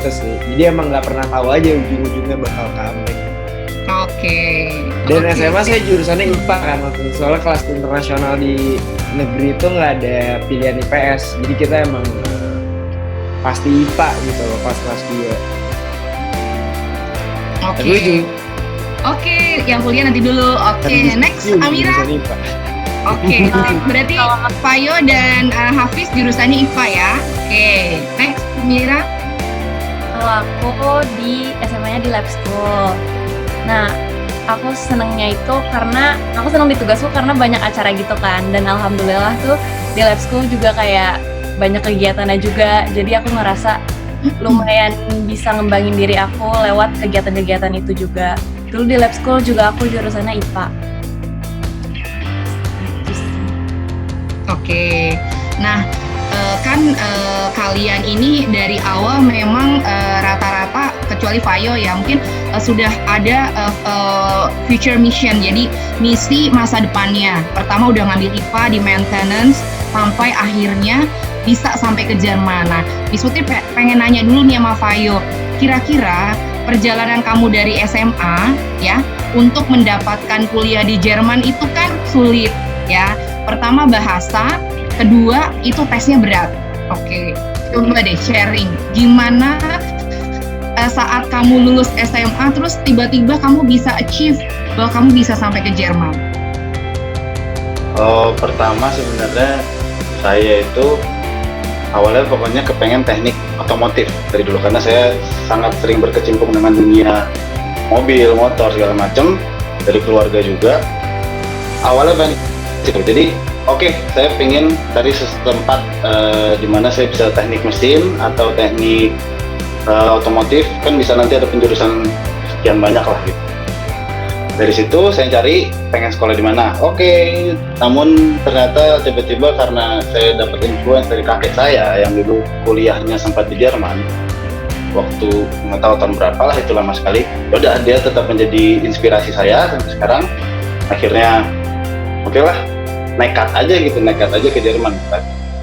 gitu sih. Jadi emang nggak pernah tahu aja ujung-ujungnya bakal kemana. Oke. Dan SMA saya jurusannya IPA kan waktu itu. Soalnya kelas internasional di negeri itu nggak ada pilihan IPS. Jadi kita emang pasti IPA gitu loh pas kelas 2. Oke, yang kuliah nanti dulu. Oke, next Amira. Oke, berarti Fayo dan Hafiz jurusannya IPA ya. Oke, next Amira. Kalau aku di SMA-nya di lab school. Nah, aku senengnya itu karena aku seneng di tugasku karena banyak acara gitu kan. Dan alhamdulillah tuh di lab school juga kayak banyak kegiatannya juga. Jadi aku ngerasa lumayan bisa ngembangin diri aku lewat kegiatan-kegiatan itu juga. Dulu di lab school juga aku jurusannya IPA. Oke, nah kan kalian ini dari awal memang rata-rata kecuali Fayo ya mungkin sudah ada future mission, jadi misi masa depannya. Pertama udah ngambil IPA di maintenance sampai akhirnya bisa sampai ke Jerman. Nah, Bismuti pengen nanya dulu nih sama Fayo, kira-kira perjalanan kamu dari SMA ya untuk mendapatkan kuliah di Jerman itu kan sulit ya. Pertama bahasa, kedua itu tesnya berat. Oke, coba deh sharing gimana saat kamu lulus SMA terus tiba-tiba kamu bisa achieve bahwa kamu bisa sampai ke Jerman. Pertama sebenarnya saya itu awalnya pokoknya kepengen teknik otomotif dari dulu karena saya sangat sering berkecimpung dengan dunia mobil, motor segala macam dari keluarga juga. Awalnya pengen jadi saya pengen cari tempat di mana saya bisa teknik mesin atau teknik otomotif, kan bisa nanti ada penjurusan sekian banyak lah gitu. Dari situ saya cari pengen sekolah di mana. Namun ternyata tiba-tiba karena saya dapat influence dari kakek saya yang dulu kuliahnya sempat di Jerman, waktu nggak tahu tahun berapa lah, itu lama sekali. Yaudah, dia tetap menjadi inspirasi saya sampai sekarang. Akhirnya nekat aja ke Jerman.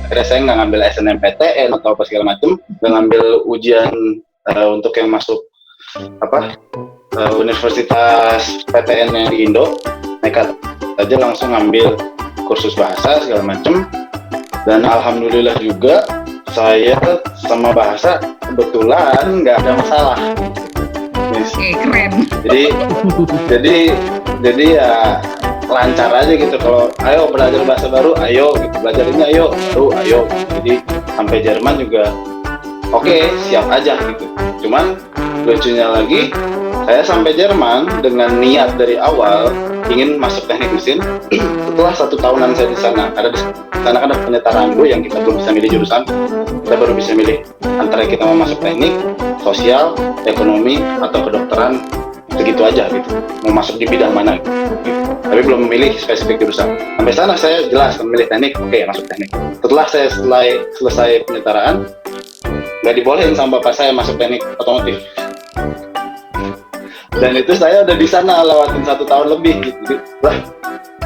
Akhirnya saya nggak ngambil SNMPTN atau apa segala macam, nggak ngambil ujian untuk yang masuk universitas PTN yang di Indo, nekat aja langsung ngambil kursus bahasa segala macam. Dan alhamdulillah juga saya sama bahasa kebetulan nggak ada masalah. Keren. Jadi ya lancar aja gitu. Kalau ayo belajar bahasa baru, ayo gitu, belajar ini ayo. Jadi sampai Jerman juga siap aja gitu. Cuman lucunya lagi, saya sampai Jerman dengan niat dari awal ingin masuk teknik mesin. Setelah 1 tahunan saya di sana, karena di sana kan ada penyetaraan dulu yang kita belum bisa milih jurusan, kita baru bisa milih antara kita mau masuk teknik, sosial, ekonomi, atau kedokteran, segitu aja gitu, mau masuk di bidang mana gitu. Tapi belum memilih spesifik jurusan. Sampai sana saya jelas memilih teknik, masuk teknik. Setelah saya selesai penyetaraan, nggak dibolehin sama bapak saya masuk teknik otomotif. Dan itu saya udah di sana lewatin 1 tahun lebih gitu.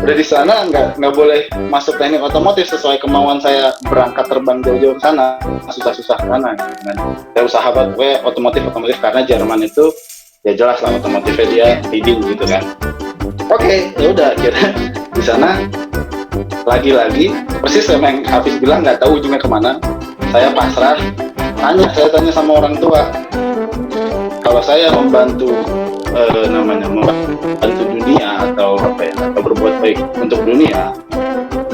Udah di sana nggak boleh masuk teknik otomotif sesuai kemauan saya, berangkat terbang jauh-jauh ke sana, susah-susah ke sana. Saya usaha buat otomotif karena Jerman itu ya jelas lah otomotifnya dia leading gitu kan. Ya udah, akhirnya di sana lagi-lagi persis yang Hafiz bilang, nggak tahu ujungnya kemana. Saya pasrah, saya tanya sama orang tua, kalau saya membantu membantu dunia atau atau berbuat baik untuk dunia,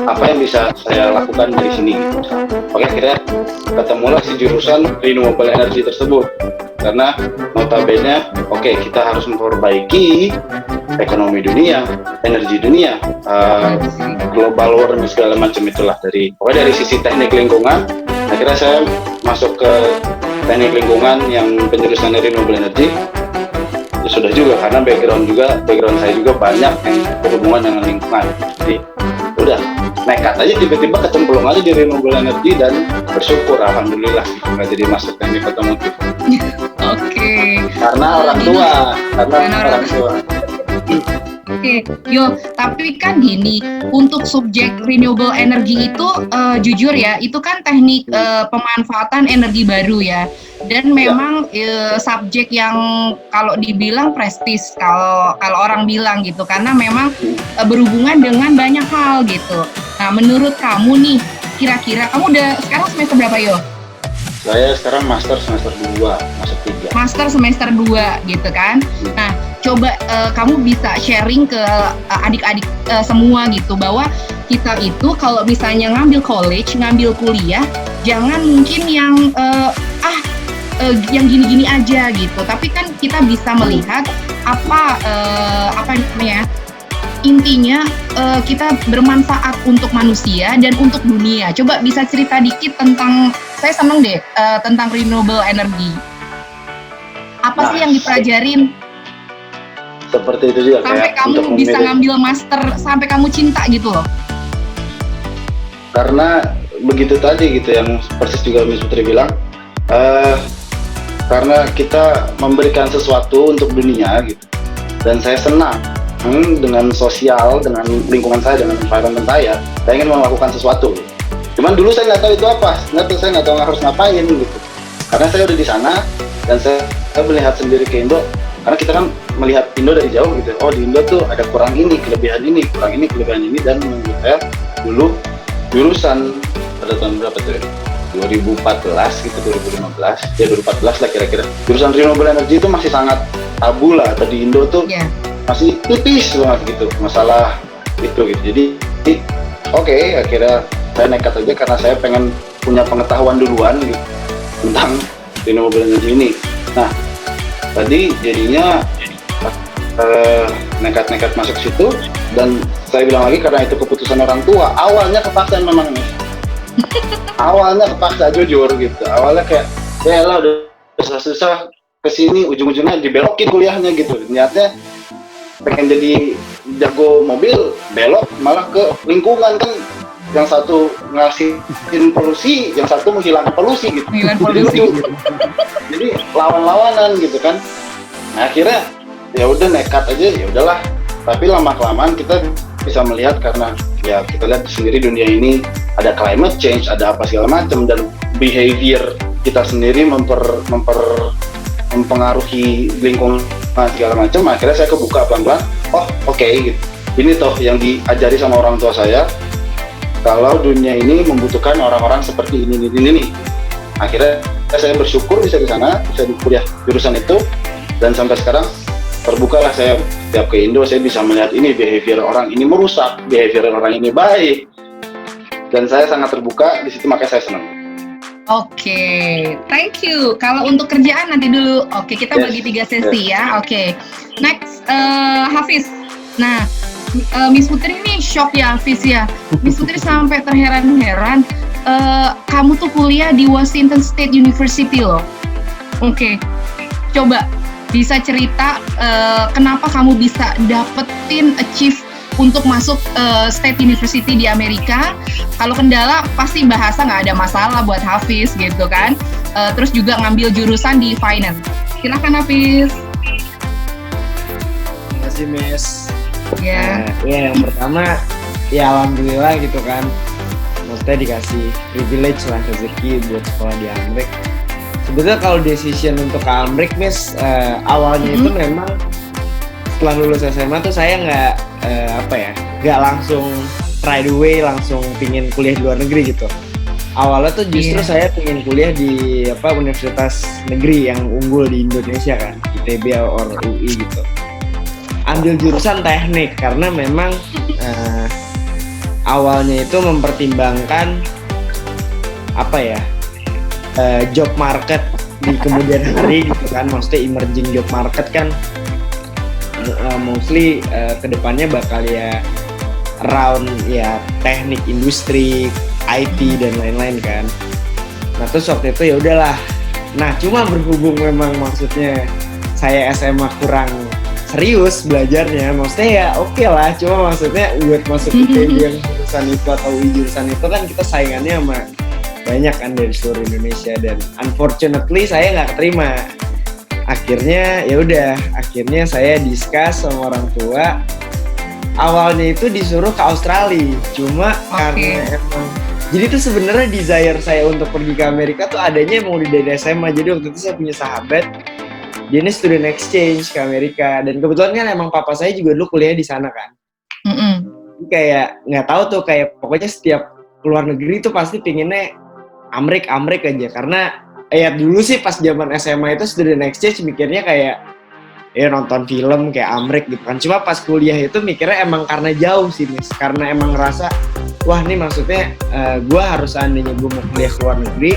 apa yang bisa saya lakukan dari sini gitu. Akhirnya ketemulah si jurusan renewable energy tersebut, karena notabene kita harus memperbaiki ekonomi dunia, energi dunia, global warming segala macam itulah. Dari sisi teknik lingkungan, akhirnya saya masuk ke teknik lingkungan yang penjurusan renewable energy. Ya sudah juga, karena background saya juga banyak yang berhubungan dengan lingkungan. Jadi udah nekat aja, tiba-tiba kecemplung aja di renewable energy dan bersyukur alhamdulillah nggak jadi masuk teknik otomotif. Karena orang tua. Oke, yo, tapi kan gini, untuk subjek renewable energy itu jujur ya, itu kan teknik pemanfaatan energi baru ya. Dan memang subjek yang kalau dibilang prestis, kalau orang bilang gitu, karena memang berhubungan dengan banyak hal gitu. Nah, menurut kamu nih, kira-kira kamu udah sekarang semester berapa, Yo? Saya sekarang master semester 2, masuk 3. Master semester 2 gitu kan. Nah, coba kamu bisa sharing ke adik-adik semua gitu, bahwa kita itu kalau misalnya ngambil college, ngambil kuliah, jangan mungkin yang yang gini-gini aja gitu. Tapi kan kita bisa melihat apa namanya, intinya kita bermanfaat untuk manusia dan untuk dunia. Coba bisa cerita dikit tentang, saya seneng deh tentang renewable energy. Apa sih yang dipelajarin? Seperti itu juga sampai kayak kamu untuk bisa ngambil master, sampai kamu cinta gitu loh. Karena begitu tadi gitu yang persis juga Miss Putri bilang, karena kita memberikan sesuatu untuk dunia gitu, dan saya senang dengan sosial, dengan lingkungan saya, dengan environment saya ingin melakukan sesuatu. Cuman dulu saya nggak tahu itu apa, saya nggak tahu harus ngapain gitu. Karena saya udah di sana dan saya melihat sendiri ke Indo, karena kita kan melihat Indo dari jauh gitu. Oh, di Indo tuh ada kurang ini, kelebihan ini, kurang ini, kelebihan ini, dan menurut saya dulu jurusan pada tahun berapa tuh ya? 2014 gitu, 2015 ya, 2014 lah kira-kira, jurusan renewable energy itu masih sangat tabu lah, atau di Indo tuh masih tipis banget gitu masalah itu gitu. Jadi oke, akhirnya saya nekat aja karena saya pengen punya pengetahuan duluan gitu tentang renewable energy ini. Nah, tadi jadinya nekat-nekat masuk situ, dan saya bilang lagi karena itu keputusan orang tua. Awalnya kepaksa memang nih. Awalnya kepaksa, jujur gitu. Awalnya kayak ya lah udah susah-susah kesini, ujung-ujungnya dibelokin kuliahnya gitu. Niatnya pengen jadi jago mobil, belok malah ke lingkungan kan, yang satu ngasihin polusi, yang satu menghilangkan polusi gitu. Jadi lawan-lawanan gitu kan. Nah, akhirnya ya udah nekat aja, ya udahlah. Tapi lama-kelamaan kita bisa melihat, karena ya kita lihat sendiri dunia ini ada climate change, ada apa segala macam, dan behavior kita sendiri mempengaruhi lingkungan segala macam. Akhirnya saya kebuka pelan-pelan, oh oke, gitu. Ini toh yang diajari sama orang tua saya, kalau dunia ini membutuhkan orang-orang seperti ini. Akhirnya saya bersyukur bisa di sana, bisa di kuliah jurusan itu, dan sampai sekarang terbukalah saya tiap ke Indo, saya bisa melihat ini behavior orang ini merusak, behavior orang ini baik, dan saya sangat terbuka di situ, makanya saya senang. Oke, thank you. Kalau untuk kerjaan nanti dulu. Oke, kita bagi 3 sesi ya. Oke, next Hafiz. Nah, Miss Putri ini shock ya, Hafiz ya. Miss Putri sampai terheran-heran. Kamu tuh kuliah di Washington State University loh. Oke, coba bisa cerita kenapa kamu bisa dapetin achieve untuk masuk State University di Amerika. Kalau kendala pasti bahasa nggak ada masalah buat Hafiz gitu kan. Terus juga ngambil jurusan di finance. Silakan Hafiz. Terima kasih Miss. Ya. Ya, yang pertama ya alhamdulillah gitu kan. Maksudnya dikasih privilege lah, rezeki buat sekolah di Amerika. Sebetulnya kalau decision untuk ke Amerika, Miss, awalnya itu memang setelah lulus SMA tuh saya nggak langsung right away langsung pingin kuliah di luar negeri gitu. Awalnya tuh justru saya pingin kuliah di universitas negeri yang unggul di Indonesia kan, ITB or UI gitu. Ambil jurusan teknik karena memang awalnya itu mempertimbangkan job market di kemudian hari gitu kan, maksudnya emerging job market kan mostly kedepannya bakal ya around ya teknik industri, IT dan lain-lain kan. Nah terus waktu itu ya udahlah. Nah cuma berhubung memang maksudnya saya SMA kurang serius belajarnya, maksudnya ya oke lah, cuma maksudnya buat masuk ITB yang jurusan itu atau UI jurusan itu kan kita saingannya sama banyak kan dari seluruh Indonesia, dan unfortunately saya nggak keterima. Akhirnya ya udah, akhirnya saya discuss sama orang tua, awalnya itu disuruh ke Australia, cuma karena emang jadi tuh sebenarnya desire saya untuk pergi ke Amerika tuh adanya emang udah dari SMA. Jadi waktu itu saya punya sahabat, dia ini student exchange ke Amerika, dan kebetulan kan emang papa saya juga dulu kuliah di sana kan. Kayak nggak tahu tuh, kayak pokoknya setiap keluar negeri tuh pasti pinginnya Amrik aja, karena ya dulu sih pas zaman SMA itu student exchange mikirnya kayak ya nonton film kayak Amrik gitu kan. Cuma pas kuliah itu mikirnya emang karena jauh sih Miss, karena emang ngerasa wah nih maksudnya gue harus seandainya gue mau kuliah ke luar negeri,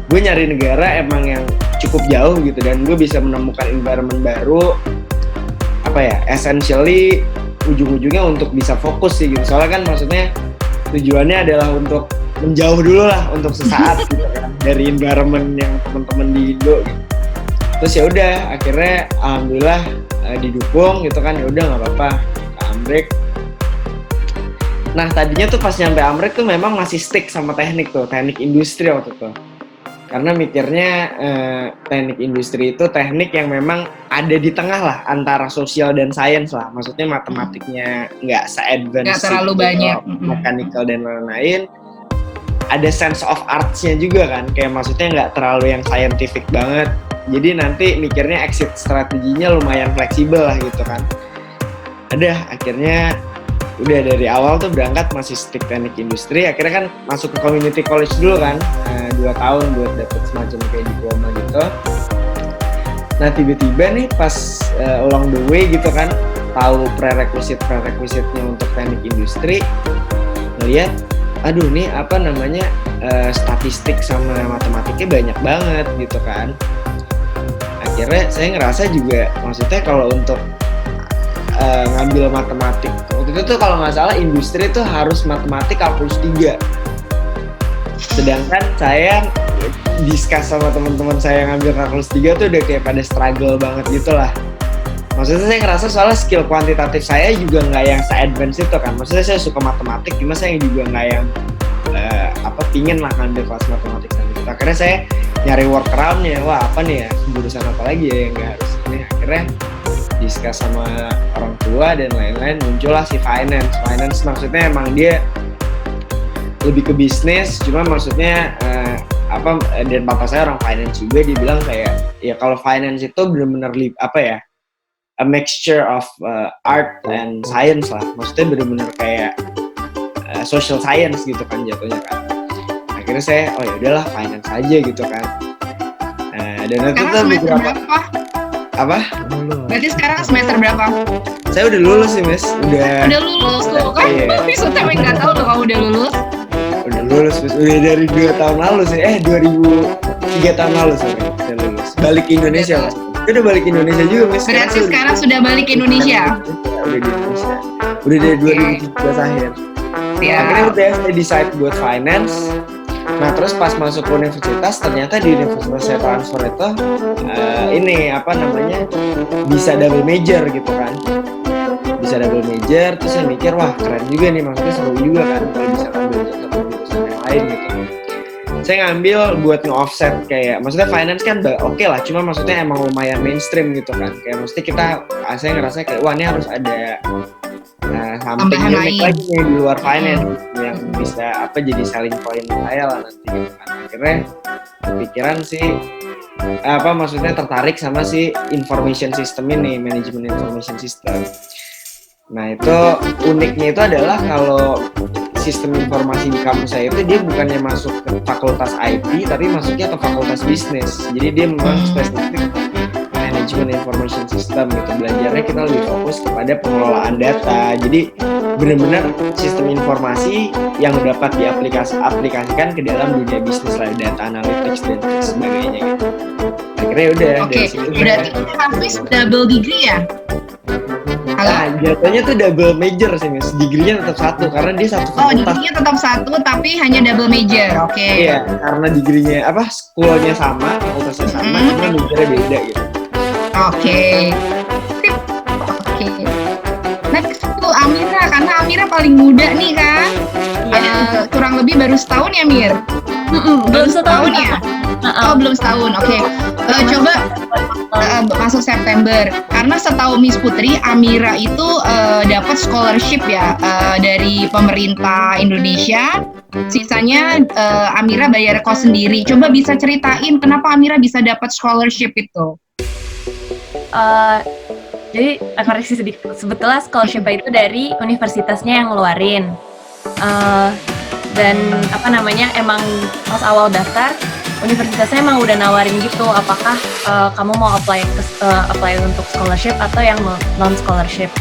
gue nyari negara emang yang cukup jauh gitu, dan gue bisa menemukan environment baru, apa ya, essentially ujung-ujungnya untuk bisa fokus sih gitu. Soalnya kan maksudnya tujuannya adalah untuk menjauh dulu lah untuk sesaat gitu kan dari environment yang teman-teman di Indo gitu. Terus ya udah akhirnya alhamdulillah didukung gitu kan, ya udah nggak apa-apa ke Amrik. Nah tadinya tuh pas nyampe Amrik tuh memang masih stick sama teknik industri waktu itu, karena mikirnya teknik industri itu teknik yang memang ada di tengah lah antara sosial dan sains lah, maksudnya matematiknya nggak se-advance, nggak terlalu banyak, mechanical dan lain-lain. Ada sense of arts-nya juga kan, kayak maksudnya nggak terlalu yang scientific banget. Jadi nanti mikirnya exit strateginya lumayan fleksibel lah gitu kan. Akhirnya udah dari awal tuh berangkat masih stick teknik industri. Akhirnya kan masuk ke community college dulu kan, 2 tahun buat dapet semacam kayak diploma gitu. Nah tiba-tiba nih pas along the way gitu kan, tahu prerequisite-nya untuk teknik industri, ngeliat aduh nih apa namanya statistik sama matematiknya banyak banget gitu kan. Akhirnya saya ngerasa juga, maksudnya kalau untuk ngambil matematik waktu itu tuh kalau nggak salah industri tuh harus matematik kalkulus 3, sedangkan saya discuss sama teman-teman saya yang ngambil kalkulus 3 tuh udah kayak pada struggle banget gitu lah. Maksudnya saya ngerasa soalnya skill kuantitatif saya juga nggak yang se-advance itu kan. Maksudnya saya suka matematik, cuma saya juga nggak yang pingin lah ngambil kelas matematik gitu. Akhirnya saya nyari workaround-nya, wah apa nih ya, jurusan apa lagi ya yang nggak harus ini. Akhirnya discuss sama orang tua dan lain-lain, muncullah si finance. Finance maksudnya emang dia lebih ke bisnis, cuma maksudnya dan bapak saya orang finance juga, dia bilang kayak ya kalau finance itu benar-benar a mixture of art and science lah, maksudnya benar-benar kayak social science gitu kan jatuhnya kan. Akhirnya saya ya udahlah finance aja gitu kan. Dan itu tuh beberapa apa? Berarti sekarang semester berapa? Saya udah lulus sih Miss, udah lulus tuh kan? Bisa tapi nggak tahu loh kamu udah lulus. Udah lulus Miss, udah dari 2 tahun lalu sih, 3 tahun lalu sih udah lulus. Balik ke Indonesia Mas. Udah balik ke Indonesia juga Miss. Berarti sekarang sudah balik ke Indonesia? Udah di Indonesia. Udah dari 2017 akhir. Akhirnya udah saya decide buat finance. Nah terus pas masuk ke universitas, ternyata di universitas saya transfer itu bisa double major gitu kan. Bisa double major, terus saya mikir wah keren juga nih, maksudnya seru juga kan kalau bisa ambil satu jurusan yang lain gitu. Saya ngambil buat nge-offset kayak, maksudnya finance kan oke lah, cuma maksudnya emang lumayan mainstream gitu kan. Kayak maksudnya saya ngerasa kayak wah ini harus ada something unique lagi nih di luar finance yang bisa jadi selling point saya lah nanti gitu kan. Akhirnya pikiran sih maksudnya tertarik sama si information system ini, manajemen information system. Nah itu uniknya itu adalah kalau sistem informasi di kampus saya itu dia bukannya masuk ke fakultas IT tapi masuknya ke fakultas bisnis. Jadi dia memang spesifik manajemen information system gitu. Belajarnya kita lebih fokus kepada pengelolaan data. Jadi benar-benar sistem informasi yang dapat diaplikasikan ke dalam dunia bisnis lah, data analytics dan sebagainya gitu. Akhirnya udah. Oke, berarti Hafiz double degree ya? Nah, jatuhnya tuh double major sih Miss. Degree-nya tetap satu karena dia satu fakultas. Degree-nya tetap satu tapi hanya double major. Oke. Iya, karena degree-nya school-nya sama, fakultasnya sama, cuma majornya beda gitu. Oke. Next itu Amira, karena Amira paling muda nih kan. Kurang lebih baru setahun ya Mir? Belum setahun ya? Oh, belum setahun. Oke. Coba masuk September. Karena setahu Miss Putri, Amira itu dapat scholarship ya dari pemerintah Indonesia. Sisanya Amira bayar kos sendiri. Coba bisa ceritain kenapa Amira bisa dapat scholarship itu? Jadi koreksi sedikit. Sebetulnya scholarship itu dari universitasnya yang ngeluarin. Dan emang pas awal daftar universitasnya emang udah nawarin gitu, apakah kamu mau apply untuk scholarship atau yang non scholarship.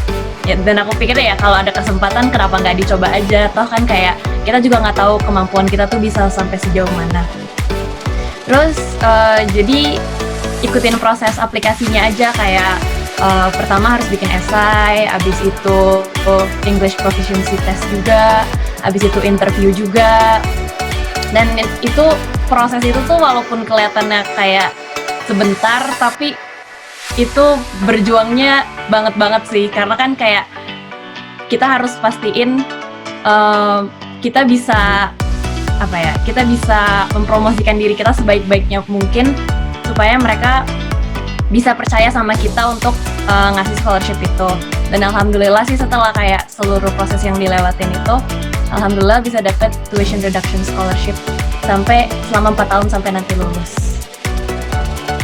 Ya, dan aku pikir ya kalau ada kesempatan kenapa nggak dicoba aja, toh kan kayak kita juga nggak tahu kemampuan kita tuh bisa sampai sejauh mana. Terus jadi ikutin proses aplikasinya aja, kayak pertama harus bikin esai, abis itu English proficiency test juga, abis itu interview juga. Dan itu proses itu tuh walaupun kelihatannya kayak sebentar, tapi itu berjuangnya banget sih, karena kan kayak kita harus pastiin kita bisa mempromosikan diri kita sebaik-baiknya mungkin supaya mereka bisa percaya sama kita untuk ngasih scholarship itu. Dan alhamdulillah sih setelah kayak seluruh proses yang dilewatin itu, alhamdulillah bisa dapat tuition reduction scholarship sampai selama 4 tahun sampai nanti lulus.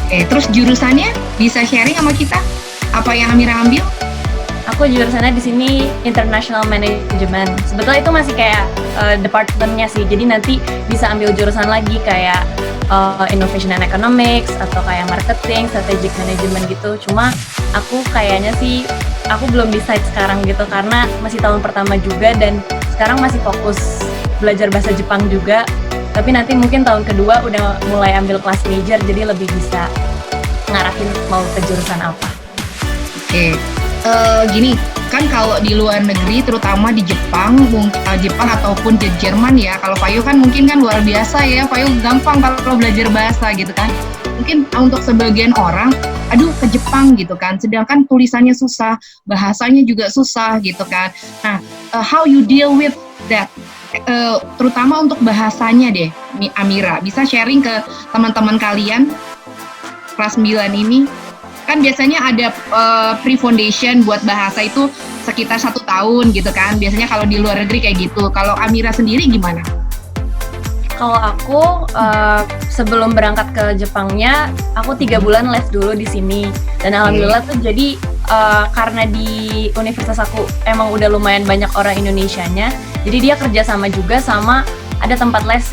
Terus jurusannya bisa sharing sama kita? Apa yang Amira ambil? Aku jurusannya di sini International Management. Sebetulnya itu masih kayak departmentnya sih. Jadi nanti bisa ambil jurusan lagi kayak Innovation and Economics atau kayak Marketing, Strategic Management gitu. Cuma aku kayaknya sih aku belum decide sekarang gitu karena masih tahun pertama juga dan sekarang masih fokus belajar bahasa Jepang juga. Tapi nanti mungkin tahun kedua udah mulai ambil kelas major, jadi lebih bisa ngarahin mau ke jurusan apa. Oke. Gini, kan kalau di luar negeri, terutama di Jepang ataupun di Jerman ya, kalau Fayo kan mungkin kan luar biasa ya, Fayo gampang kalau belajar bahasa gitu kan. Mungkin untuk sebagian orang, aduh ke Jepang gitu kan, sedangkan tulisannya susah, bahasanya juga susah gitu kan. Nah, how you deal with that? Terutama untuk bahasanya deh, Amira, bisa sharing ke teman-teman kalian kelas 9 ini. Kan biasanya ada pre-foundation buat bahasa itu sekitar 1 tahun gitu kan. Biasanya kalau di luar negeri kayak gitu. Kalau Amira sendiri gimana? Kalau aku sebelum berangkat ke Jepangnya, aku 3 bulan les dulu di sini. Dan alhamdulillah tuh jadi karena di universitas aku emang udah lumayan banyak orang Indonesianya. Jadi dia kerja sama juga sama ada tempat les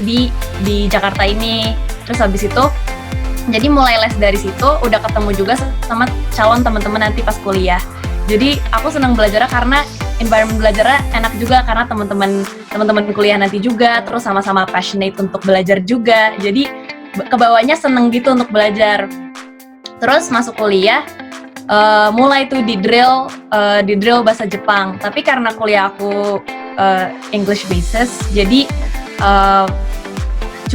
di Jakarta ini. Terus habis itu jadi mulai les dari situ, udah ketemu juga sama calon teman-teman nanti pas kuliah. Jadi aku senang belajarnya karena environment belajarnya enak juga karena teman-teman kuliah nanti juga, terus sama-sama passionate untuk belajar juga. Jadi kebawahnya seneng gitu untuk belajar. Terus masuk kuliah, mulai tuh di drill bahasa Jepang. Tapi karena kuliah aku English basis, jadi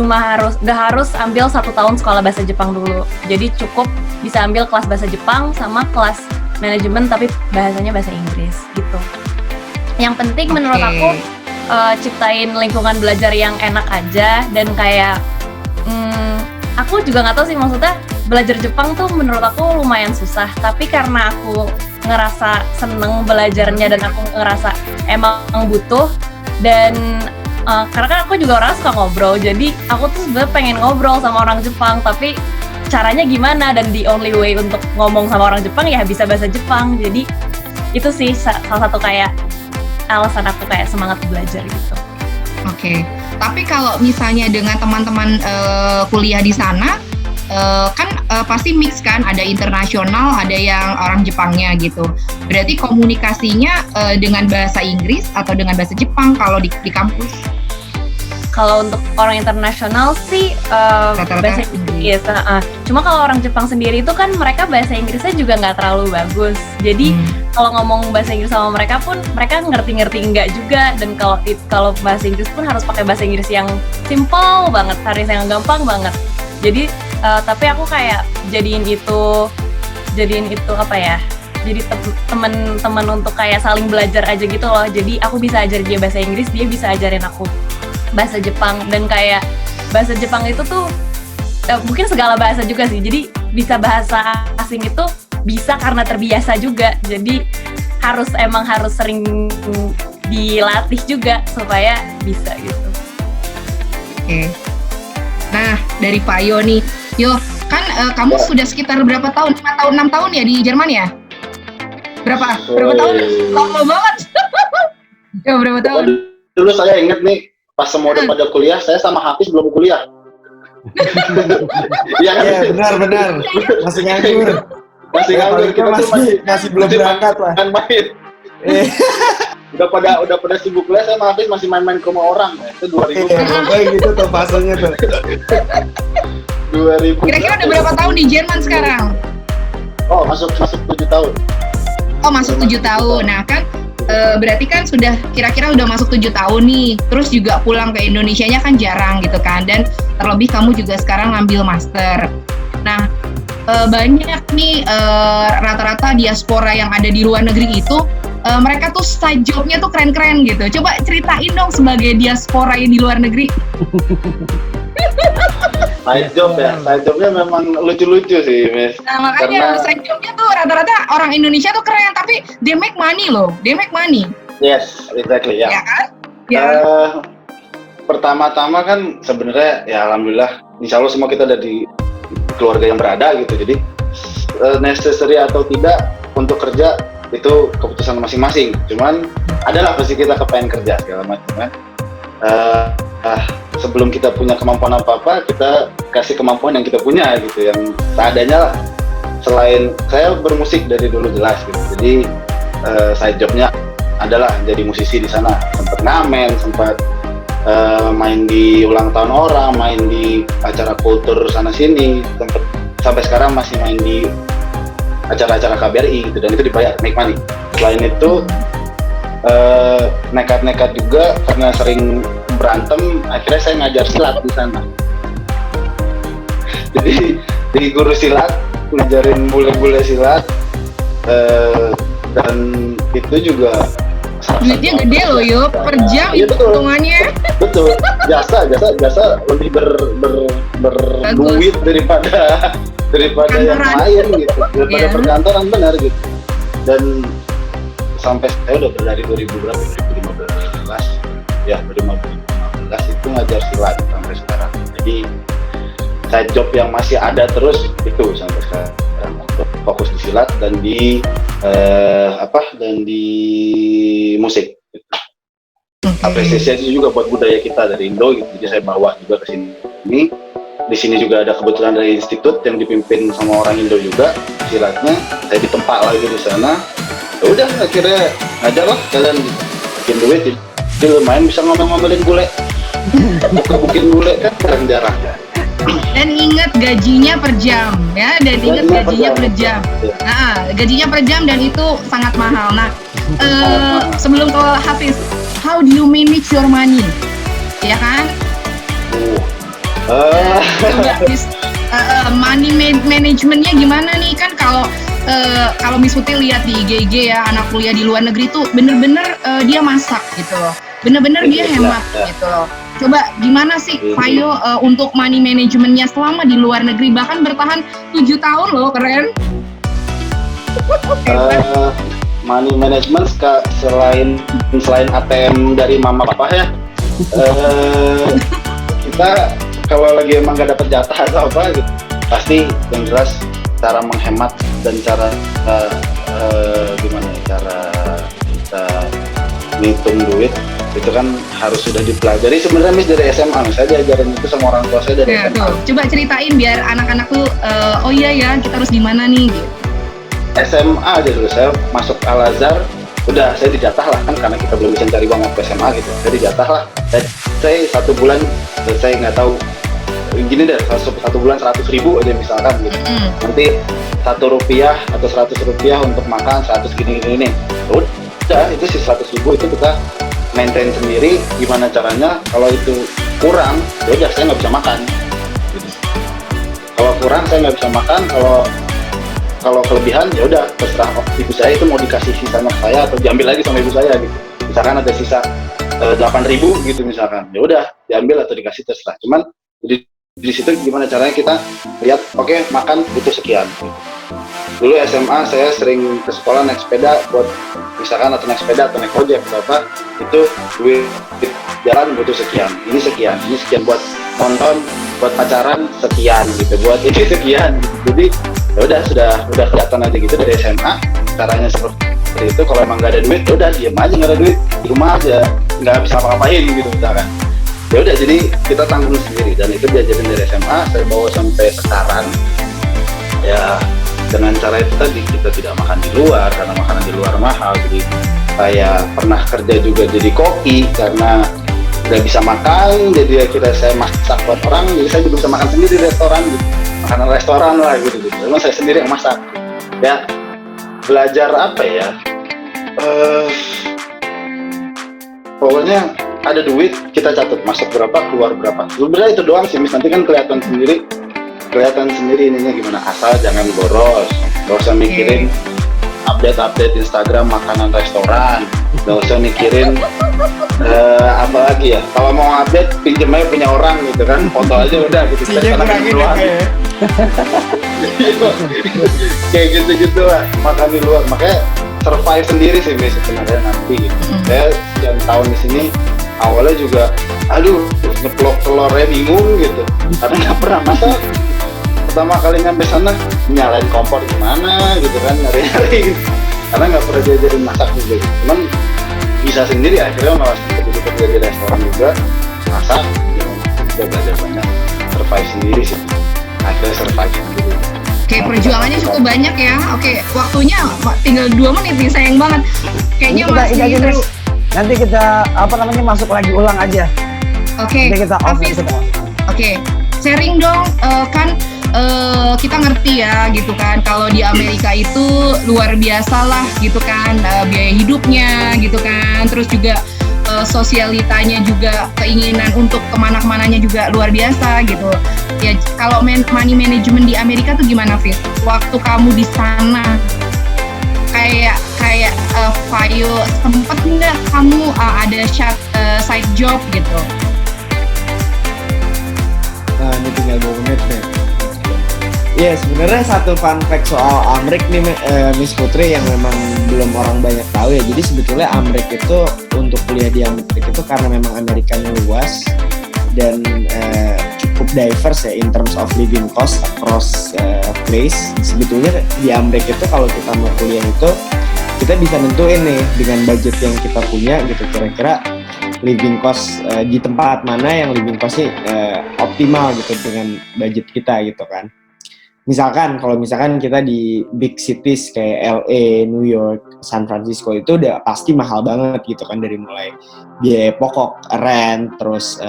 gak harus ambil 1 tahun sekolah bahasa Jepang dulu. Jadi cukup bisa ambil kelas bahasa Jepang sama kelas manajemen tapi bahasanya bahasa Inggris gitu. Yang penting menurut aku ciptain lingkungan belajar yang enak aja dan kayak aku juga nggak tahu sih, maksudnya belajar Jepang tuh menurut aku lumayan susah, tapi karena aku ngerasa seneng belajarnya dan aku ngerasa emang butuh dan karena kan aku juga orang suka ngobrol, jadi aku tuh sebenarnya pengen ngobrol sama orang Jepang, tapi caranya gimana, dan the only way untuk ngomong sama orang Jepang ya bisa bahasa Jepang. Jadi itu sih salah satu kayak alasan aku kayak semangat belajar gitu. Oke. Tapi kalau misalnya dengan teman-teman kuliah di sana, kan pasti mix kan, ada internasional, ada yang orang Jepangnya gitu. Berarti komunikasinya dengan bahasa Inggris atau dengan bahasa Jepang kalau di kampus? Kalau untuk orang internasional sih bahasa Inggris. Cuma kalau orang Jepang sendiri itu kan mereka bahasa Inggrisnya juga nggak terlalu bagus. Jadi kalau ngomong bahasa Inggris sama mereka pun mereka ngerti-ngerti enggak juga. Dan kalau bahasa Inggris pun harus pakai bahasa Inggris yang simple banget, harus yang gampang banget. Jadi tapi aku kayak jadiin itu apa ya? Jadi teman-teman untuk kayak saling belajar aja gitu loh. Jadi aku bisa ajar dia bahasa Inggris, dia bisa ajarin aku bahasa Jepang. Dan kayak bahasa Jepang itu tuh mungkin segala bahasa juga sih. Jadi bisa bahasa asing itu bisa karena terbiasa juga. Jadi emang harus sering dilatih juga supaya bisa gitu. Oke. Nah, dari Fayo nih. Yo, kan kamu sudah sekitar berapa tahun? 5 tahun, 6 tahun ya di Jerman ya? Berapa tahun? Lama banget. Ya, berapa tahun? Dulu saya inget nih, pas semua udah pada kuliah, saya sama Hafiz belum kuliah. Iya kan? Iya, benar. Masih nganggur. Masih nganggur, kita tuh masih belum berangkat lah. Main. Udah pada sibuk kuliah, saya sama Hafiz masih main-main ke rumah orang. Itu 2000. Kayak gitu tuh fasenya tuh. 2000. Kira-kira udah berapa tahun di Jerman sekarang? Oh, masuk 7 tahun. Oh, masuk 7 tahun. Nah, kan berarti kan sudah kira-kira udah masuk 7 tahun nih. Terus juga pulang ke Indonesianya kan jarang gitu kan. Dan terlebih kamu juga sekarang ngambil master. Nah, banyak nih rata-rata diaspora yang ada di luar negeri itu mereka tuh side job-nya tuh keren-keren gitu. Coba ceritain dong sebagai diaspora yang di luar negeri. Side jobnya memang lucu-lucu sih, Miss. Nah, makanya side job-nya tuh rata-rata orang Indonesia tuh keren, tapi they make money loh. They make money. Yes, exactly, ya. Ya kan? Ya. Pertama-tama kan sebenarnya ya alhamdulillah, insya Allah semua kita ada di keluarga yang berada gitu. Jadi necessary atau tidak untuk kerja itu keputusan masing-masing. Cuman adalah pasti kita kepengen kerja segala macam kan. Sebelum kita punya kemampuan apa-apa, kita kasih kemampuan yang kita punya gitu, yang seadanya lah. Selain saya bermusik dari dulu jelas gitu, jadi side jobnya adalah jadi musisi di sana. Sempat ngamen, sempat main di ulang tahun orang, main di acara kultur sana sini, sempat sampai sekarang masih main di acara-acara KBRI gitu, dan itu dibayar, make money. Selain itu nekat-nekat juga karena sering berantem, akhirnya saya ngajar silat di sana. Jadi di guru silat, ngajarin bule-bule silat, dan itu juga duitnya gede loh yo, per jam itu hitungannya. Betul, jasa lebih berduit daripada yang lain gitu, daripada perkantoran, benar gitu. Dan sampai saya udah dari 2015 ya, 2015 itu ngajar silat sampai sekarang. Jadi side job yang masih ada terus itu sampai sekarang, untuk fokus di silat dan di musik gitu. Apresiasi juga buat budaya kita dari Indo gitu. Jadi saya bawa juga ke sini. Di sini juga ada kebetulan dari institut yang dipimpin sama orang Indo juga silatnya. Saya ditempa lagi di sana. Ya udah, akhirnya ngajar lah kalian, bikin duit. Jadi lumayan bisa ngomel-ngomelin bule. Bukin bule kan jarang-jarang. Dan ingat gajinya per jam ya, dan ingat gajinya per jam. Nah, gajinya per jam dan itu sangat mahal. Nah, sebelum ke Hafiz, how do you manage your money? Ya kan? Money managementnya gimana nih, kan kalau Miss Putih lihat di IG ya, anak kuliah di luar negeri tuh bener-bener dia masak gitu loh, bener-bener dia hemat gitu loh. Coba gimana sih Fayo untuk money managementnya selama di luar negeri, bahkan bertahan 7 tahun loh, keren. Money management selain ATM dari mama papa ya, kita kalau lagi emang gak dapet jatah atau apa gitu, pasti yang jelas cara menghemat dan cara cara kita ngitung duit itu kan harus sudah dipelajari sebenarnya, Miss, dari SMA. Saya diajarin itu sama orang tua saya dari SMA. Tuh. Coba ceritain biar anak-anak tuh oh iya ya, kita harus gimana nih gitu. SMA aja dulu saya masuk Al-Azhar, udah saya dijatah lah kan, karena kita belum bisa cari uang waktu SMA gitu. Saya dijatah lah. Saya 1 bulan, saya nggak tahu gini deh, 1 bulan 100.000 aja misalkan gitu. Nanti Rp1 atau Rp100 untuk makan, 100 gini. Udah, itu si 100.000 itu kita maintain sendiri. Gimana caranya kalau itu kurang, ya udah saya nggak bisa makan gitu. Kalau kurang saya nggak bisa makan, kalau kelebihan ya udah terserah ibu saya, itu mau dikasih sisanya ke saya atau diambil lagi sama ibu saya gitu. Misalkan ada sisa 8.000 gitu misalkan, ya udah diambil atau dikasih, terserah. Cuman jadi di situ gimana caranya kita lihat, oke, makan butuh sekian. Dulu SMA saya sering ke sekolah naik sepeda buat misalkan atau naik sepeda atau naik ojek berapa, itu duit jalan butuh sekian, ini sekian buat nonton, buat pacaran sekian gitu, buat ini sekian gitu. Jadi ya udah kelihatan aja gitu dari SMA caranya seperti itu. Kalau emang nggak ada duit, ya udah diem aja, nggak ada duit di rumah aja, nggak bisa apa-apain gitu misalkan. Ya udah, jadi kita tanggung sendiri, dan itu diajarin dari SMA, saya bawa sampai sekarang. Ya dengan cara itu tadi, kita tidak makan di luar karena makanan di luar mahal. Jadi saya pernah kerja juga jadi koki karena nggak bisa makan, jadi akhirnya saya masak buat orang, jadi saya juga bisa makan sendiri di restoran gitu. Makanan restoran lah gitu. Memang saya sendiri yang masak. Ya belajar apa ya? Pokoknya ada duit, kita catat masuk berapa, keluar berapa. Sebenarnya itu doang sih, Miss. Nanti kan kelihatan sendiri ininya gimana. Asal jangan boros, gak usah mikirin update Instagram makanan restoran, gak usah mikirin apa lagi ya. Kalau mau update, pinjem aja punya orang gitu kan, foto aja udah gitu. Kayak gitu-gitu lah, makan di luar. Makanya survive sendiri sih Miss sebenarnya nanti gitu. Saya sekian tahun di sini, awalnya juga aduh ngeplok telurnya bingung gitu karena nggak pernah masak. Pertama kali nyampe sana nyalain kompor gimana gitu kan, nyari-nyari gitu. Karena nggak pernah diajarin masak juga gitu. Cuman bisa sendiri, akhirnya malah kerja di restoran juga masak gitu. Udah belajar banyak, survive sendiri sih, akhirnya survive sendiri. Oke, perjuangannya cukup banyak ya. Oke, waktunya tinggal 2 menit nih, sayang banget. Kayaknya masih seru. Nanti kita masuk lagi ulang aja. Oke, Nanti kita off, Hafiz. kita masuk. Oke, sharing dong, kan kita ngerti ya gitu kan, kalau di Amerika itu luar biasa lah gitu kan, biaya hidupnya gitu kan, terus juga sosialitanya juga, keinginan untuk kemana-kemananya juga luar biasa gitu. Ya kalau money management di Amerika tuh gimana, Fis? Waktu kamu di sana kayak Fayo, sempet nggak kamu ada side job gitu? Nah, ini tinggal 2 menit nih. Ya, sebenarnya satu fun fact soal Amrik nih, Miss Putri, yang memang belum orang banyak tahu ya. Jadi sebetulnya Amrik itu, untuk kuliah di Amrik itu karena memang Amerikanya luas dan cukup diverse ya in terms of living cost across place. Sebetulnya di Amrik itu kalau kita mau kuliah itu, kita bisa nentuin nih dengan budget yang kita punya gitu, kira-kira living cost di tempat mana yang living costnya optimal gitu dengan budget kita gitu kan. Kalau misalkan kita di big cities kayak LA, New York, San Francisco, itu udah pasti mahal banget gitu kan, dari mulai biaya pokok, rent, terus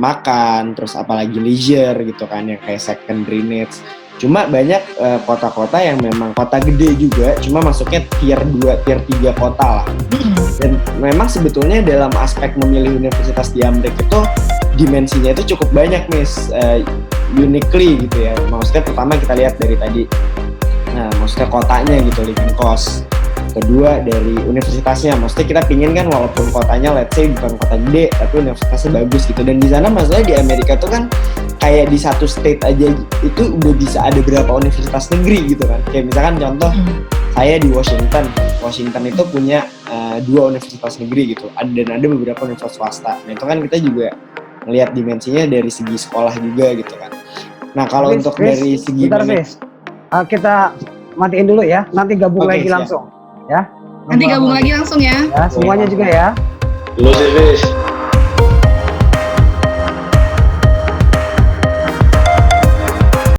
makan, terus apalagi leisure gitu kan, yang kayak secondary needs. Cuma banyak kota-kota yang memang kota gede juga, cuma masuknya tier 2, tier 3 kota lah. Dan memang sebetulnya dalam aspek memilih universitas di Amrik itu dimensinya itu cukup banyak, Miss. Uniquely gitu ya. Maksudnya pertama kita lihat dari tadi, maksudnya kotanya gitu, living cost. Kedua dari universitasnya, maksudnya kita pingin kan walaupun kotanya let's say bukan kota gede, tapi universitasnya bagus gitu. Dan di sana maksudnya di Amerika tuh kan kayak di satu state aja itu udah bisa ada berapa universitas negeri gitu kan. Kayak misalkan contoh, saya di Washington itu punya 2 universitas negeri gitu, dan ada beberapa universitas swasta. Nah itu kan kita juga ngelihat dimensinya dari segi sekolah juga gitu kan. Nah kalau untuk dari segi kita matiin dulu ya, nanti gabung lagi langsung ya. Nanti gabung lagi langsung ya. Ya semuanya juga ya. Dulu sih, Fis.